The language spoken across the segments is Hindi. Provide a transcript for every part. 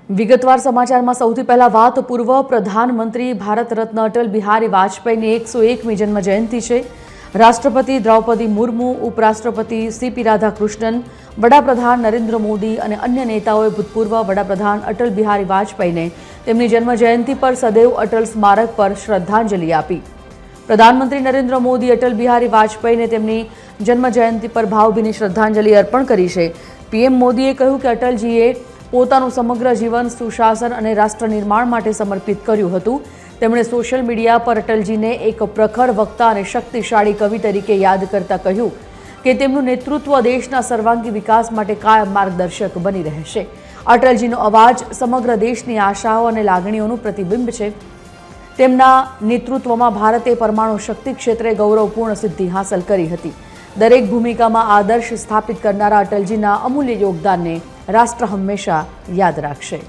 વિગતવાર સમાચારમાં સૌથી પહેલા વાત પૂર્વ પ્રધાનમંત્રી ભારત રત્ન અટલ બિહારી વાજપેયીની 101મી જન્મ જયંતિ છે। રાષ્ટ્રપતિ દ્રૌપદી મુર્મુ, ઉપરાષ્ટ્રપતિ સીપી રાધાકૃષ્ણન, વડાપ્રધાન નરેન્દ્ર મોદી અને અન્ય નેતાઓએ ભૂતપૂર્વ વડાપ્રધાન અટલ બિહારી વાજપેયીને તેમની જન્મ જયંતિ પર સદૈવ અટલ સ્મારક પર શ્રદ્ધાંજલિ આપી। પ્રધાનમંત્રી નરેન્દ્ર મોદી અટલ બિહારી વાજપેયીને તેમની જન્મ જયંતિ પર ભાવભીની શ્રદ્ધાંજલિ અર્પણ કરી છે। પીએમ મોદીએ કહ્યું કે અટલજીએ પોતાનું સમગ્ર જીવન સુશાસન અને રાષ્ટ્ર નિર્માણ માટે સમર્પિત કર્યું હતું। તેમણે સોશિયલ મીડિયા પર અટલજીને એક પ્રખર વક્તા અને શક્તિશાળી કવિ તરીકે યાદ કરતા કહ્યું કે તેમનું નેતૃત્વ દેશના સર્વાંગી વિકાસ માટે કાયમ માર્ગદર્શક બની રહેશે। અટલજીનો અવાજ સમગ્ર દેશની આશાઓ અને લાગણીઓનું પ્રતિબિંબ છે। તેમના નેતૃત્વમાં ભારતે પરમાણુ શક્તિ ક્ષેત્રે ગૌરવપૂર્ણ સિદ્ધિ હાંસલ કરી હતી। દરેક ભૂમિકામાં આદર્શ સ્થાપિત કરનારા અટલજીના અમૂલ્ય યોગદાનને રાષ્ટ્ર હંમેશા યાદ રાખશે।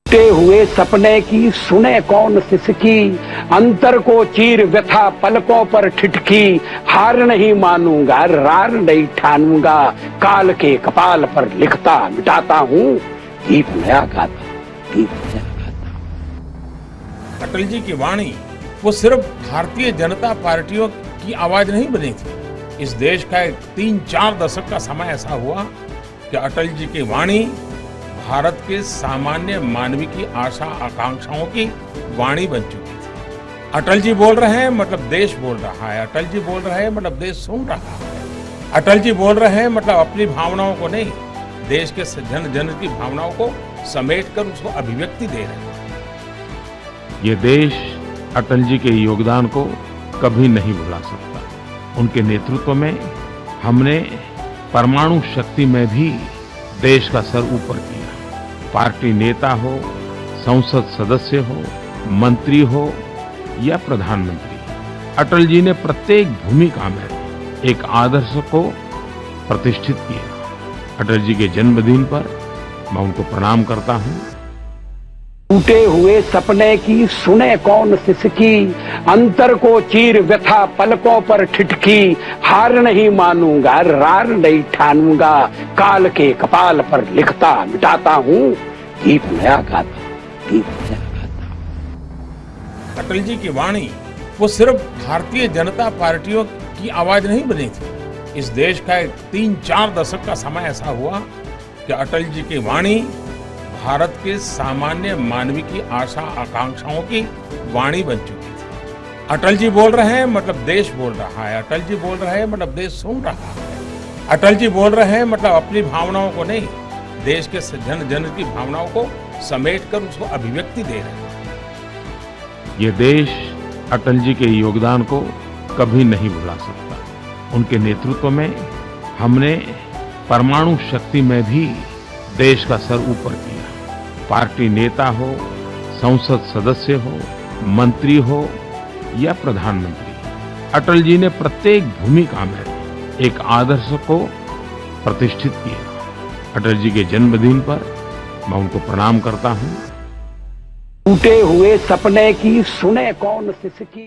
टूटे हुए सपने की सुने कौन सिसकी, अंतर को चीर व्यथा पलकों पर ठिठकी। हार नहीं मानूंगा, रार नहीं ठानूंगा, काल के कपाल पर लिखता मिटाता हूँ, गीत नया गाता, गीत नया गाता। अटल जी की वाणी वो सिर्फ भारतीय जनता पार्टियों की आवाज नहीं बनी थी। इस देश का एक 3-4 दशक का समय ऐसा हुआ कि अटल जी की वाणी भारत के सामान्य मानवी की आशा आकांक्षाओं की वाणी बन चुकी थी। अटल जी बोल रहे हैं मतलब देश बोल रहा है, अटल जी बोल रहे हैं मतलब देश सुन रहा है, अटल जी बोल रहे हैं मतलब अपनी भावनाओं को नहीं, देश के जन जन की भावनाओं को समेट कर उसको अभिव्यक्ति दे रहे हैं। ये देश अटल जी के योगदान को कभी नहीं भुला सकता। उनके नेतृत्व में हमने परमाणु शक्ति में भी देश का सर ऊपर किया। पार्टी नेता हो, संसद सदस्य हो, मंत्री हो या प्रधानमंत्री, अटल जी ने प्रत्येक भूमिका में एक आदर्श को प्रतिष्ठित किया। अटल जी के जन्मदिन पर मैं उनको प्रणाम करता हूँ। टूटे हुए सपने की सुने कौन सिसकी, अंतर को चीर व्यथा पलकों पर ठिठकी। हार नहीं मानूंगा, रार नहीं ठानूंगा, काल के कपाल पर लिखता मिटाता हूँ, गीत नया गाता, गीत नया गाता। अटल जी की वाणी वो सिर्फ भारतीय जनता पार्टियों की आवाज नहीं बनी थी। इस देश का एक 3-4 दशक का समय ऐसा हुआ कि अटल जी की वाणी भारत के सामान्य मानवी की आशा आकांक्षाओं की वाणी बन चुकी थी। अटल जी बोल रहे हैं मतलब देश बोल रहा है, अटल जी बोल रहे हैं मतलब देश सुन रहा है, अटल जी बोल रहे हैं मतलब अपनी भावनाओं को नहीं, देश के जन जन की भावनाओं को समेट कर उसको अभिव्यक्ति दे रहे हैं। ये देश अटल जी के योगदान को कभी नहीं भुला सकता। उनके नेतृत्व में हमने परमाणु शक्ति में भी देश का सर ऊपर किया। पार्टी नेता हो, संसद सदस्य हो, मंत्री हो या प्रधानमंत्री, अटल जी ने प्रत्येक भूमिका में एक आदर्श को प्रतिष्ठित किया। अटल जी के जन्मदिन पर मैं उनको प्रणाम करता हूँ। टूटे हुए सपने की सुने कौन सिसकी।